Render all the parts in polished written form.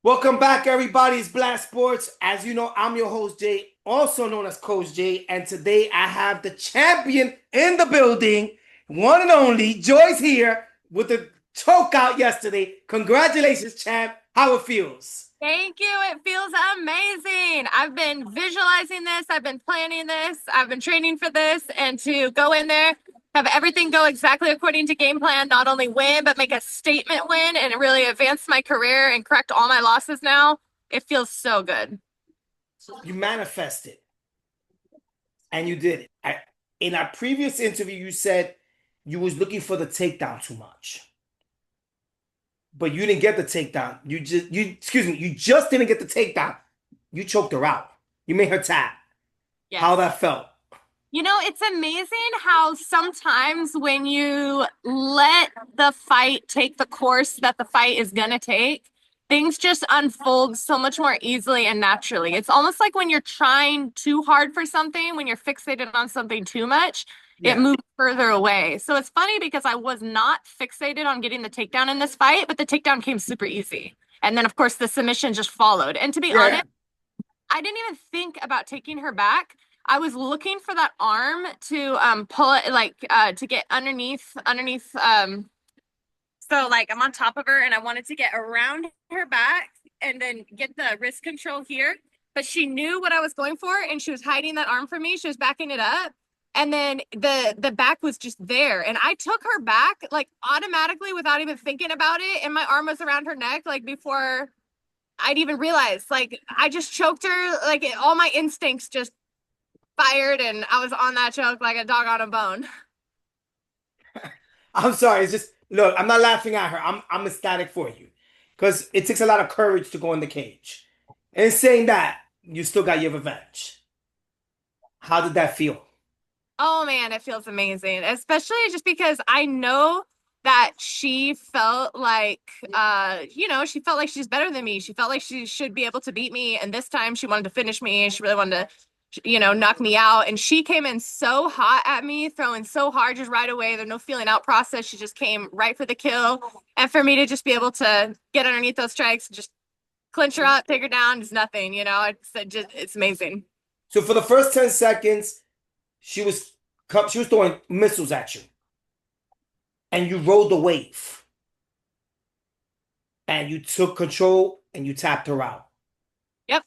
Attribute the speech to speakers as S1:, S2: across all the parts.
S1: Welcome back, everybody. It's Blastsportz. As you know, I'm your host, Jay, also known as Coach Jay. And today I have the champion in the building, one and only. Joy's here with the choke out yesterday. Congratulations, champ. How it feels.
S2: Thank you. It feels amazing. I've been visualizing this. I've been planning this. I've been training for this. And to go in there, have everything go exactly according to game plan, not only win, but make a statement win and really advance my career and correct all my losses now. It feels so good.
S1: You manifested and you did it. In our previous interview, you said you was looking for the takedown too much. But you didn't get the takedown. You just didn't get the takedown. You choked her out. You made her tap.
S2: Yes.
S1: How that felt.
S2: You know, it's amazing how sometimes when you let the fight take the course that the fight is going to take, things just unfold so much more easily and naturally. It's almost like when you're trying too hard for something, when you're fixated on something too much, it moves further away. So it's funny because I was not fixated on getting the takedown in this fight, but the takedown came super easy. And then, of course, the submission just followed. And to be honest, I didn't even think about taking her back. I was looking for that arm to pull it to get underneath so like I'm on top of her and I wanted to get around her back and then get the wrist control here. But she knew what I was going for and she was hiding that arm from me. She was backing it up. And then the back was just there. And I took her back like automatically without even thinking about it. And my arm was around her neck like before I'd even realized. Like I just choked her, like all my instincts just fired and I was on that choke like a dog on a bone.
S1: I'm sorry. It's just look. I'm not laughing at her. I'm ecstatic for you because it takes a lot of courage to go in the cage. And saying that, you still got your revenge. How did that feel?
S2: Oh man, it feels amazing, especially just because I know that she felt like she felt like she's better than me. She felt like she should be able to beat me, and this time she wanted to finish me and she really wanted to knock me out. And she came in so hot at me, throwing so hard just right away. There's no feeling out process. She just came right for the kill. And for me to just be able to get underneath those strikes, just clinch her up, take her down is nothing, it's amazing.
S1: So for the first 10 seconds, she was throwing missiles at you, and you rode the wave, and you took control, and you tapped her out,
S2: Yep.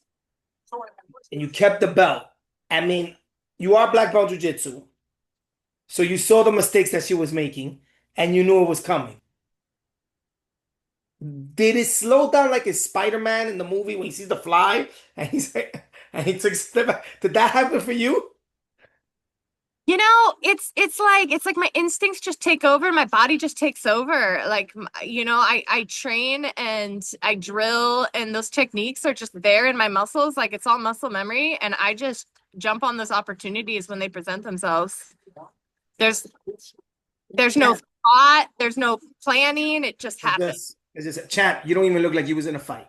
S1: and you kept the belt. I mean, you are black belt jiu-jitsu, so you saw the mistakes that she was making, and you knew it was coming. Did it slow down like in Spider-Man in the movie when he sees the fly and he took a step back? Did that happen for you?
S2: It's like my instincts just take over, my body just takes over. Like, I train and I drill and those techniques are just there in my muscles. Like it's all muscle memory and I just jump on those opportunities when they present themselves. There's no thought, there's no planning, it just happens.
S1: It's just, champ, you don't even look like you was in a fight.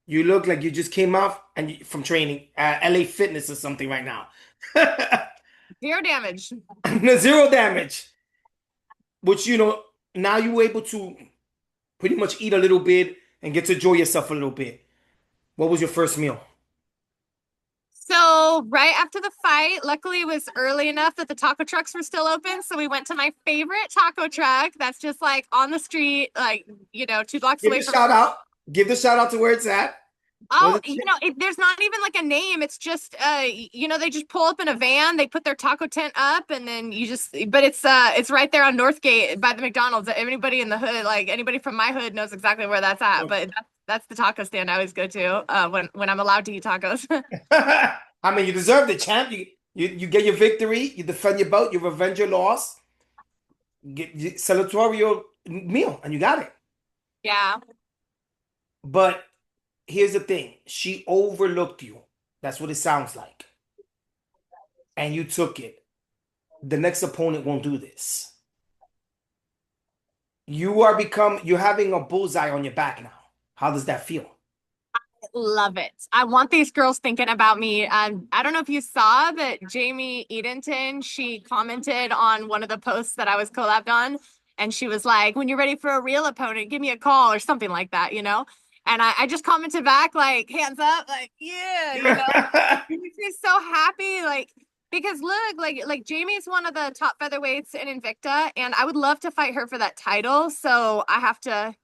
S1: You look like you just came off from training at LA Fitness or something right now.
S2: Zero damage.
S1: Zero damage. Which, now you were able to pretty much eat a little bit and get to enjoy yourself a little bit. What was your first meal?
S2: So right after the fight, luckily it was early enough that the taco trucks were still open. So we went to my favorite taco truck that's just like on the street, like, 2 blocks away from.
S1: Give the shout out to where it's at.
S2: Oh, there's not even like a name. It's just, they just pull up in a van, they put their taco tent up and then but it's right there on Northgate by the McDonald's. Anybody in the hood, like anybody from my hood knows exactly where that's at, but that's the taco stand I always go to, when I'm allowed to eat tacos.
S1: I mean, you deserved it, champ. You get your victory, you defend your belt, you revenge your loss, get celebratory meal, and you got it.
S2: Yeah.
S1: But here's the thing. She overlooked you. That's what it sounds like. And you took it. The next opponent won't do this. You're having a bullseye on your back now. How does that feel?
S2: Love it. I want these girls thinking about me. I don't know if you saw, but Jamie Edenton, she commented on one of the posts that I was collabed on, and she was like, "When you're ready for a real opponent, give me a call," or something like that, And I just commented back like hands up, like, yeah, it makes me so happy. Like, because look, like Jamie's one of the top featherweights in Invicta, and I would love to fight her for that title. So I have to,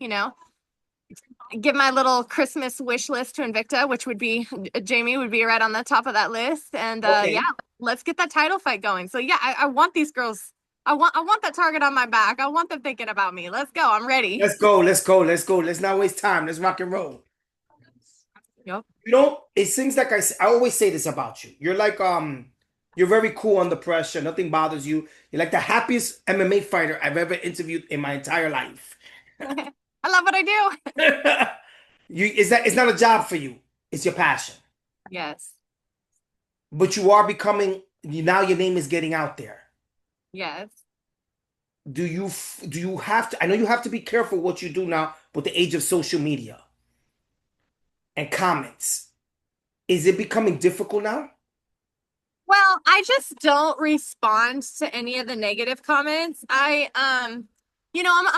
S2: give my little Christmas wish list to Invicta, which would be Jamie would be right on the top of that list. And yeah,
S1: Okay.
S2: let's get that title fight going. So yeah, I want these girls. I want that target on my back. I want them thinking about me. Let's go. I'm ready.
S1: Let's go. Let's go. Let's go. Let's not waste time. Let's rock and roll.
S2: Yep.
S1: It seems like I always say this about you. You're very cool under pressure. Nothing bothers you. You're like the happiest MMA fighter I've ever interviewed in my entire life.
S2: I love what I do.
S1: It's not a job for you. It's your passion.
S2: Yes.
S1: But you are becoming now your name is getting out there.
S2: Yes.
S1: Do you have to I know you have to be careful what you do now with the age of social media and comments. Is it becoming difficult now?
S2: Well, I just don't respond to any of the negative comments. I'm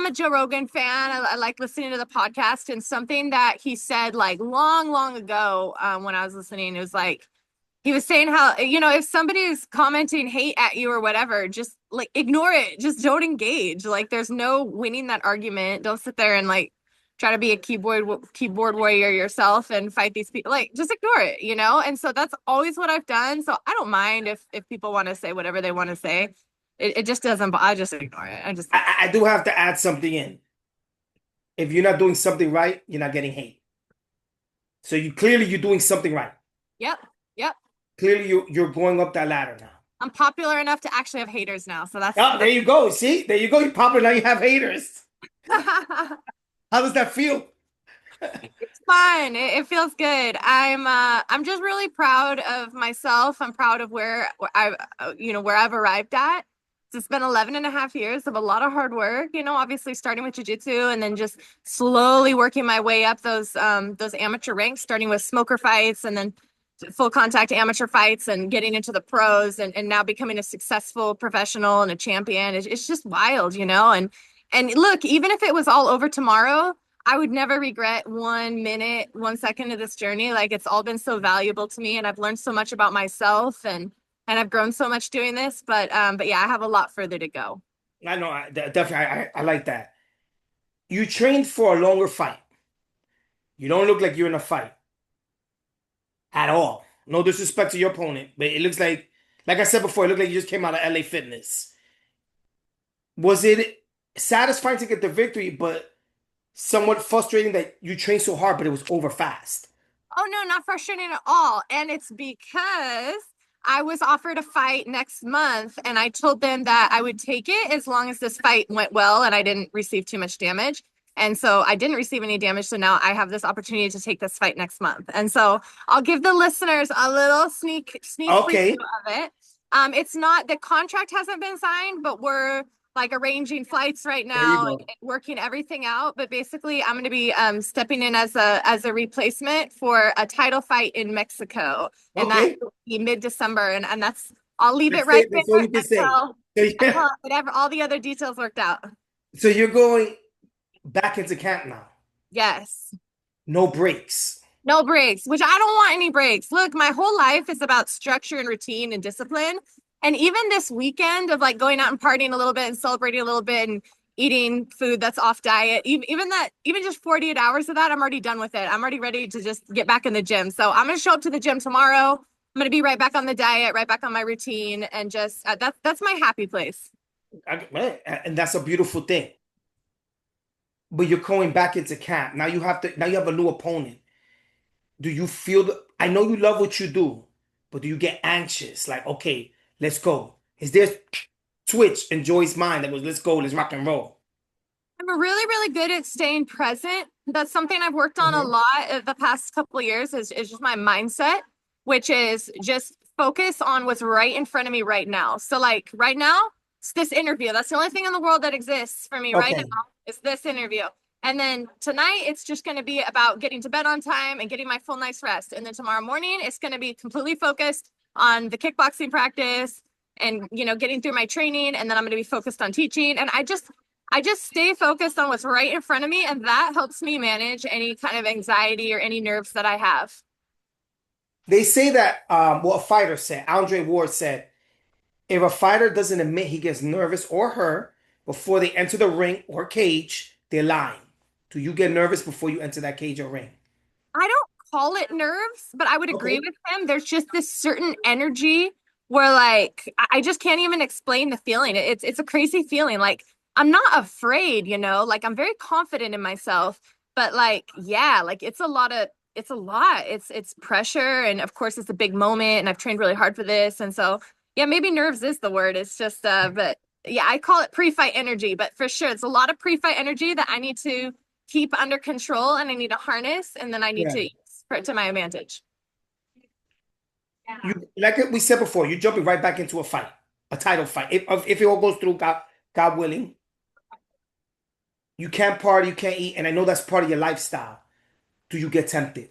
S2: a Joe Rogan fan. I like listening to the podcast, and something that he said like long, long ago, when I was listening, it was like he was saying how, if somebody is commenting hate at you or whatever, just like ignore it. Just don't engage. Like there's no winning that argument. Don't sit there and like try to be a keyboard warrior yourself and fight these people. Like just ignore it. And so that's always what I've done. So I don't mind if people want to say whatever they want to say. It just doesn't, I just ignore it. I just
S1: I do have to add something in. If you're not doing something right, you're not getting hate. So you're doing something right.
S2: Yep. Yep.
S1: Clearly you're going up that ladder now.
S2: I'm popular enough to actually have haters now. So that's
S1: Oh, there you go. See, there you go. You're popular now. You have haters. How does that feel?
S2: It's fun. It feels good. I'm just really proud of myself. I'm proud of where I've arrived at. It's been 11 and a half years of a lot of hard work, obviously starting with jiu-jitsu and then just slowly working my way up those amateur ranks, starting with smoker fights and then full contact amateur fights and getting into the pros and now becoming a successful professional and a champion. It's just wild, and look, even if it was all over tomorrow, I would never regret 1 minute, 1 second of this journey. Like it's all been so valuable to me and I've learned so much about myself and I've grown so much doing this, but yeah, I have a lot further to go.
S1: I know. Definitely. I like that. You trained for a longer fight. You don't look like you're in a fight at all. No disrespect to your opponent, but it looks like I said before, it looked like you just came out of LA Fitness. Was it satisfying to get the victory, but somewhat frustrating that you trained so hard, but it was over fast?
S2: Oh no, not frustrating at all. And it's because I was offered a fight next month and I told them that I would take it as long as this fight went well and I didn't receive too much damage. And so I didn't receive any damage. So now I have this opportunity to take this fight next month. And so I'll give the listeners a little sneak preview
S1: Okay.
S2: of it. It's not, the contract hasn't been signed, but we're like arranging flights right
S1: There you
S2: now and
S1: go.
S2: working everything out. But basically, I'm going to be stepping in as a replacement for a title fight in Mexico, and that
S1: Okay.
S2: will be mid-December. And that's I'll leave it
S1: That's
S2: right
S1: it. That's all
S2: there
S1: you can say.
S2: until
S1: So, yeah.
S2: until whatever all the other details worked out.
S1: So you're going back into camp now.
S2: Yes.
S1: No breaks.
S2: No breaks, which I don't want any breaks. Look, my whole life is about structure and routine and discipline. And even this weekend of like going out and partying a little bit and celebrating a little bit and eating food that's off diet, even just 48 hours of that, I'm already done with it. I'm already ready to just get back in the gym. So I'm going to show up to the gym tomorrow. I'm going to be right back on the diet, right back on my routine. And just that's my happy place.
S1: Man, and that's a beautiful thing. But you're going back into camp. Now you have a new opponent. Do you feel I know you love what you do, but do you get anxious? Like, okay, let's go. Is there switch in Joy's mind that goes, let's go, let's rock and roll?
S2: I'm really, really good at staying present. That's something I've worked on a
S1: Mhm.
S2: lot the past couple of years is just my mindset, which is just focus on what's right in front of me right now. So like right now, it's this interview. That's the only thing in the world that exists for me right
S1: Okay.
S2: now is this interview. And then tonight, it's just going to be about getting to bed on time and getting my full night's rest. And then tomorrow morning, it's going to be completely focused on the kickboxing practice and, getting through my training. And then I'm going to be focused on teaching. And I just stay focused on what's right in front of me, and that helps me manage any kind of anxiety or any nerves that I have.
S1: They say that, well, a fighter said, Andre Ward said, if a fighter doesn't admit he gets nervous or hurt before they enter the ring or cage, they're lying. Do you get nervous before you enter that cage or ring?
S2: I don't call it nerves, but I would agree
S1: Okay.
S2: with him. There's just this certain energy where like I just can't even explain the feeling. It's a crazy feeling. Like I'm not afraid, like I'm very confident in myself, but like yeah, like it's a lot. It's pressure and of course it's a big moment and I've trained really hard for this. And so yeah, maybe nerves is the word. It's just but yeah, I call it pre-fight energy, but for sure it's a lot of pre-fight energy that I need to keep under control and I need to harness and then I need
S1: Yeah.
S2: to use for it to my advantage.
S1: You like we said before, you're jumping right back into a fight, a title fight. If it all goes through, God willing, you can't party, you can't eat, and I know that's part of your lifestyle. Do you get tempted?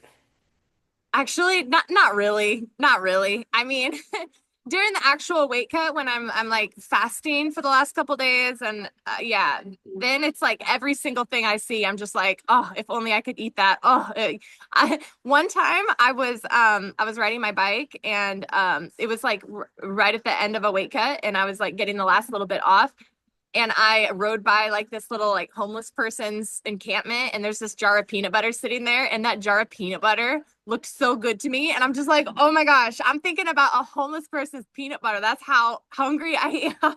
S2: Actually, not really. Not really. I mean, during the actual weight cut when I'm like fasting for the last couple days and yeah, then it's like every single thing I see, I'm just like, oh, if only I could eat that. Oh, one time I was riding my bike and it was like right at the end of a weight cut and I was like getting the last little bit off and I rode by like this little like homeless person's encampment and there's this jar of peanut butter sitting there and that jar of peanut butter looked so good to me and I'm just like, "Oh my gosh, I'm thinking about a homeless person's peanut butter. That's how hungry I am."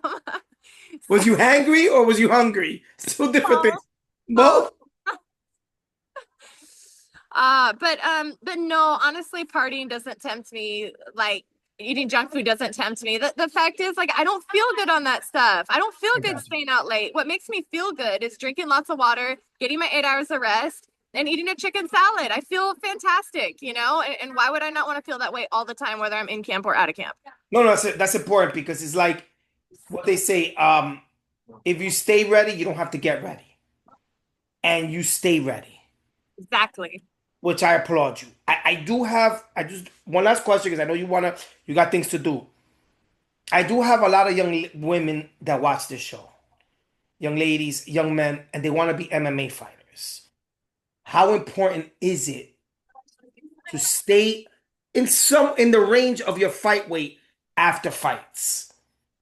S1: Was you hangry or was you hungry? Still different
S2: So,
S1: things.
S2: oh,
S1: Both?
S2: but no, honestly, partying doesn't tempt me. Like eating junk food doesn't tempt me. The fact is, like, I don't feel good on that stuff. I don't feel
S1: I
S2: good
S1: got you.
S2: staying out late. What makes me feel good is drinking lots of water, getting my 8 hours of rest, and eating a chicken salad. I feel fantastic, and why would I not want to feel that way all the time, whether I'm in camp or out of camp?
S1: No, no, that's important because it's like what they say, if you stay ready, you don't have to get ready. And you stay ready,
S2: Exactly.
S1: which I applaud you. I do have, I just one last question because I know you got things to do. I do have a lot of young women that watch this show, young ladies, young men, and they want to be MMA fighters. How important is it to stay in the range of your fight weight after fights?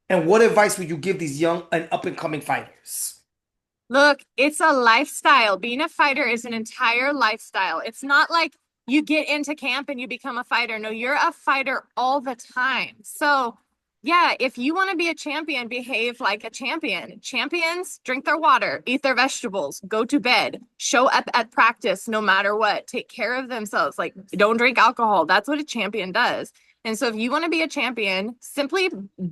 S1: And what advice would you give these young and up and coming fighters?
S2: Look, it's a lifestyle. Being a fighter is an entire lifestyle. It's not like you get into camp and you become a fighter. No, you're a fighter all the time. So, yeah, if you want to be a champion, behave like a champion. Champions drink their water, eat their vegetables, go to bed, show up at practice no matter what, take care of themselves. Like, don't drink alcohol. That's what a champion does. And so, if you want to be a champion, simply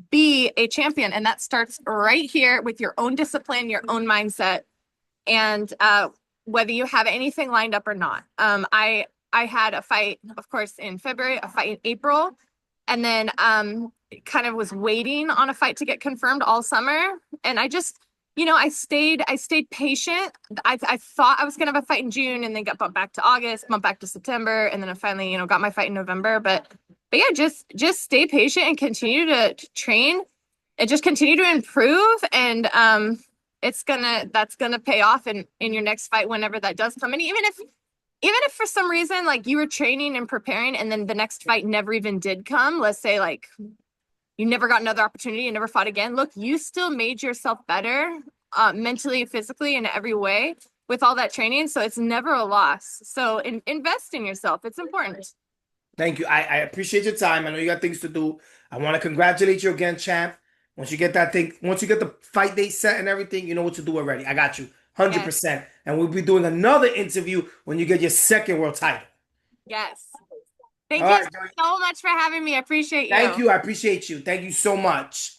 S2: be a champion. And that starts right here with your own discipline, your own mindset, and whether you have anything lined up or not. I had a fight, of course, in February, a fight in April, and then kind of was waiting on a fight to get confirmed all summer. And I just, I stayed patient. I thought I was gonna have a fight in June and then got bumped back to August, bumped back to September, and then I finally, got my fight in November. But yeah, just stay patient and continue to train and just continue to improve and that's gonna pay off in your next fight whenever that does come. And even if for some reason like you were training and preparing and then the next fight never even did come, let's say like you never got another opportunity and never fought again, look, you still made yourself better mentally, physically, in every way with all that training. So it's never a loss. So invest in yourself. It's important.
S1: Thank you. I appreciate your time. I know you got things to do. I want to congratulate you again, champ. Once you get the fight date set and everything, you know what to do already. I got you
S2: Yes.
S1: 100%. And we'll be doing another interview when you get your second world title.
S2: Yes.
S1: All
S2: Thank you
S1: right, Joey.
S2: so much for having me. I appreciate
S1: Thank
S2: you.
S1: you. I appreciate you. Thank you so much.